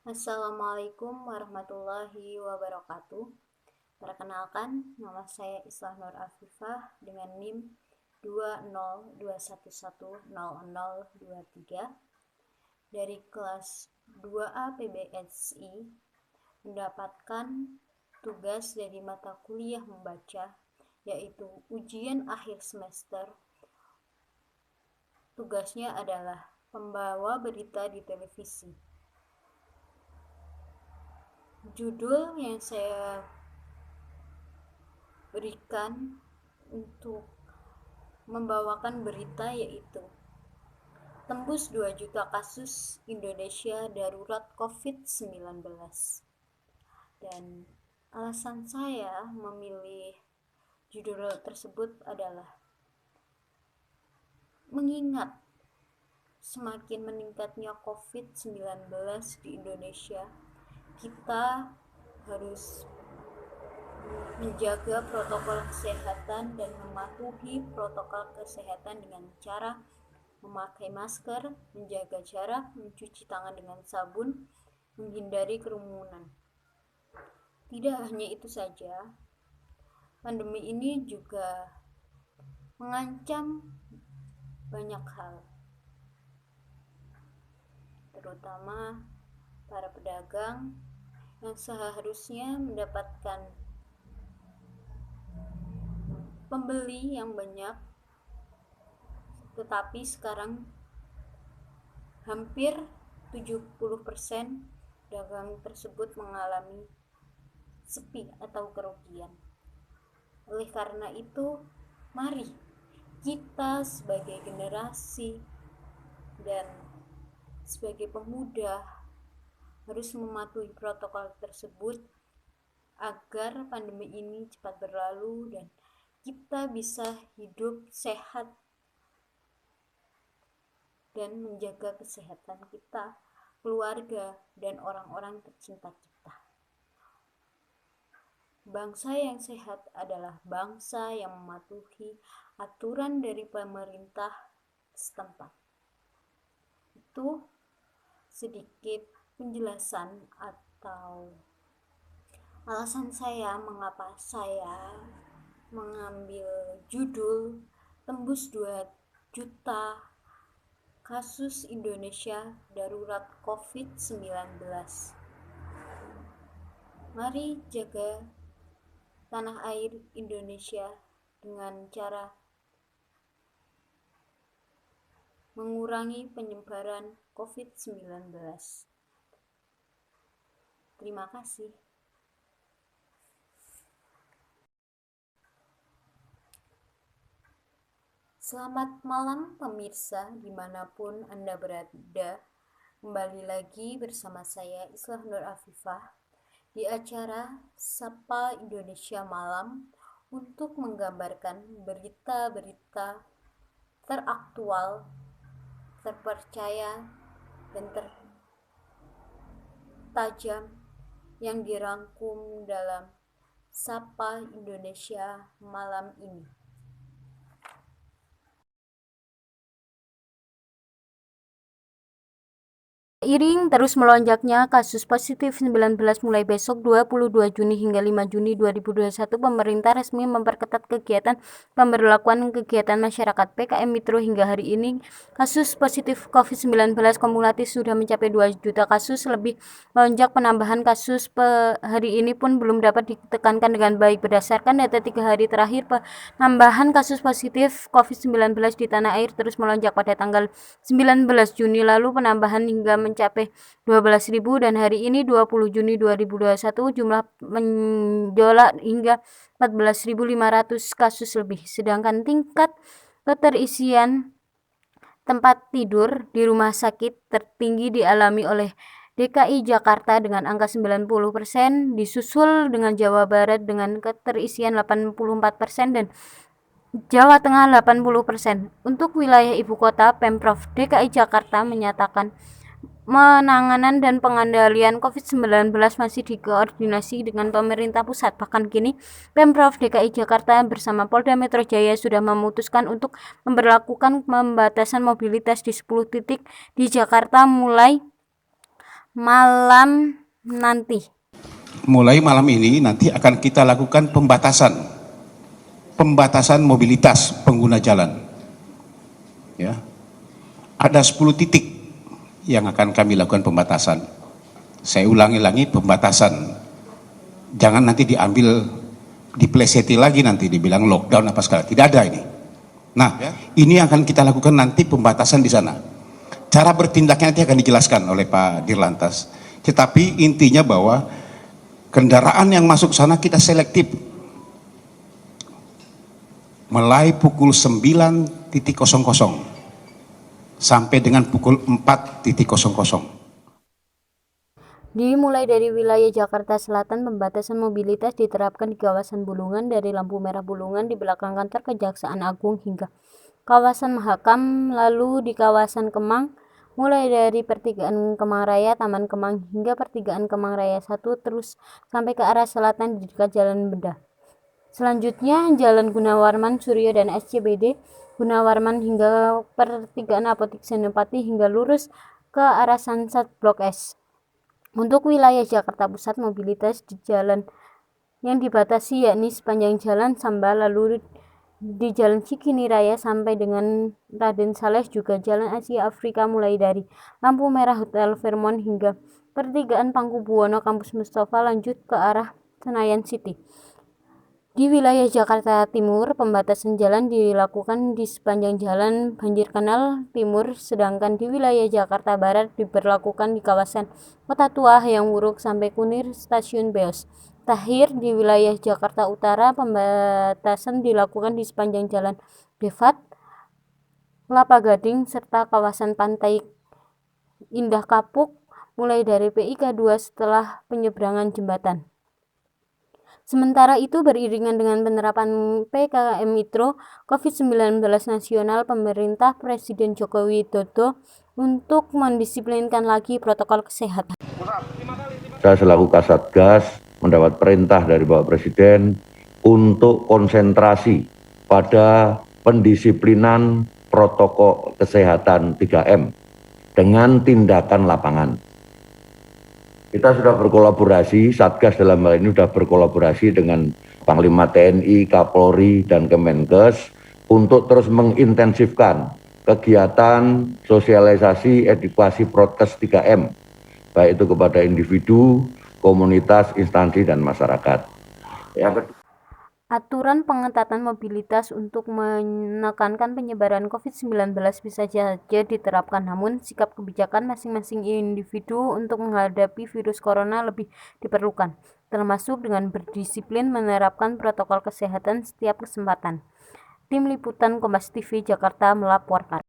Assalamualaikum warahmatullahi wabarakatuh. Perkenalkan, nama saya Islah Nur Afifah dengan NIM 202110023 dari kelas 2A PBSI, mendapatkan tugas dari mata kuliah membaca, yaitu ujian akhir semester. Tugasnya adalah pembawa berita di televisi. Judul yang saya berikan untuk membawakan berita yaitu tembus 2 juta kasus Indonesia darurat COVID-19. Dan alasan saya memilih judul tersebut adalah mengingat semakin meningkatnya COVID-19 di Indonesia, kita harus menjaga protokol kesehatan dan mematuhi protokol kesehatan dengan cara memakai masker, menjaga jarak, mencuci tangan dengan sabun, menghindari kerumunan. Tidak hanya itu saja, pandemi ini juga mengancam banyak hal, terutama para pedagang yang seharusnya mendapatkan pembeli yang banyak, tetapi sekarang hampir 70% dagang tersebut mengalami sepi atau kerugian. Oleh karena itu, mari kita sebagai generasi dan sebagai pemuda harus mematuhi protokol tersebut agar pandemi ini cepat berlalu dan kita bisa hidup sehat dan menjaga kesehatan kita, keluarga, dan orang-orang tercinta kita. Bangsa yang sehat adalah bangsa yang mematuhi aturan dari pemerintah setempat. Itu sedikit penjelasan atau alasan saya mengapa saya mengambil judul tembus 2 juta kasus Indonesia darurat COVID-19. Mari jaga tanah air Indonesia dengan cara mengurangi penyebaran COVID-19. Terima kasih. Selamat malam pemirsa dimanapun Anda berada. Kembali lagi bersama saya Islah Nur Afifah di acara Sapa Indonesia Malam untuk menggambarkan berita-berita teraktual, terpercaya, dan tertajam yang dirangkum dalam Sapa Indonesia Malam ini. Seiring terus melonjaknya kasus positif 19 mulai besok 22 Juni hingga 5 Juni 2021, pemerintah resmi memperketat kegiatan pemberlakuan kegiatan masyarakat PKM Mikro hingga hari ini. Kasus positif COVID-19 kumulatif sudah mencapai 2 juta kasus lebih. Melonjak penambahan kasus hari ini pun belum dapat ditekankan dengan baik. Berdasarkan data 3 hari terakhir, penambahan kasus positif COVID-19 di tanah air terus melonjak. Pada tanggal 19 Juni lalu penambahan hingga mencapai 12.000 dan hari ini 20 Juni 2021 jumlah menjolak hingga 14.500 kasus lebih. Sedangkan tingkat keterisian tempat tidur di rumah sakit tertinggi dialami oleh DKI Jakarta dengan angka 90%, disusul dengan Jawa Barat dengan keterisian 84% dan Jawa Tengah 80%. Untuk wilayah ibu kota, Pemprov DKI Jakarta menyatakan penanganan dan pengendalian COVID-19 masih dikoordinasi dengan pemerintah pusat. Bahkan kini Pemprov DKI Jakarta bersama Polda Metro Jaya sudah memutuskan untuk memberlakukan pembatasan mobilitas di 10 titik di Jakarta mulai malam nanti. Mulai malam ini nanti akan kita lakukan pembatasan mobilitas pengguna jalan. Ya. Ada 10 titik yang akan kami lakukan pembatasan. Saya ulangi pembatasan. Jangan nanti dipleseti lagi nanti dibilang lockdown apa segala. Tidak ada ini. Nah, ini akan kita lakukan nanti pembatasan di sana. Cara bertindaknya nanti akan dijelaskan oleh Pak Dirlantas. Tetapi intinya bahwa kendaraan yang masuk sana kita selektif. Mulai pukul 9.00 sampai dengan pukul 4.00. Dimulai dari wilayah Jakarta Selatan, pembatasan mobilitas diterapkan di kawasan Bulungan dari lampu merah Bulungan di belakang kantor Kejaksaan Agung hingga kawasan Mahakam, lalu di kawasan Kemang mulai dari pertigaan Kemang Raya, Taman Kemang hingga pertigaan Kemang Raya 1 terus sampai ke arah selatan di dekat Jalan Bedah. Selanjutnya Jalan Gunawarman Suryo dan SCBD Gunawarman hingga pertigaan Apotik Senopati hingga lurus ke arah Sunset Blok S. Untuk wilayah Jakarta Pusat, mobilitas di jalan yang dibatasi yakni sepanjang Jalan Samba, lalu di Jalan Cikini Raya sampai dengan Raden Saleh, juga Jalan Asia Afrika mulai dari lampu merah Hotel Fairmont hingga pertigaan Pangkubuwono Kampus Mustafa lanjut ke arah Senayan City. Di wilayah Jakarta Timur, pembatasan jalan dilakukan di sepanjang Jalan Banjir Kanal Timur, sedangkan di wilayah Jakarta Barat diberlakukan di kawasan Kota Tua, Hayam Wuruk sampai Kunir Stasiun Beos. Terakhir, di wilayah Jakarta Utara, pembatasan dilakukan di sepanjang Jalan Devat, Kelapa Gading, serta kawasan Pantai Indah Kapuk, mulai dari PIK 2 setelah penyeberangan jembatan. Sementara itu, beriringan dengan penerapan PKM Mikro COVID-19 nasional, pemerintah Presiden Joko Widodo untuk mendisiplinkan lagi protokol kesehatan. Saya selaku Kasatgas mendapat perintah dari Bapak Presiden untuk konsentrasi pada pendisiplinan protokol kesehatan 3M dengan tindakan lapangan. Kita sudah berkolaborasi, Satgas dalam hal ini sudah berkolaborasi dengan Panglima TNI, Kapolri, dan Kemenkes untuk terus mengintensifkan kegiatan sosialisasi edukasi prokes 3M, baik itu kepada individu, komunitas, instansi, dan masyarakat. Yang kedua, aturan pengetatan mobilitas untuk menekankan penyebaran COVID-19 bisa saja diterapkan, namun sikap kebijakan masing-masing individu untuk menghadapi virus corona lebih diperlukan, termasuk dengan berdisiplin menerapkan protokol kesehatan setiap kesempatan. Tim Liputan Kompas TV Jakarta melaporkan.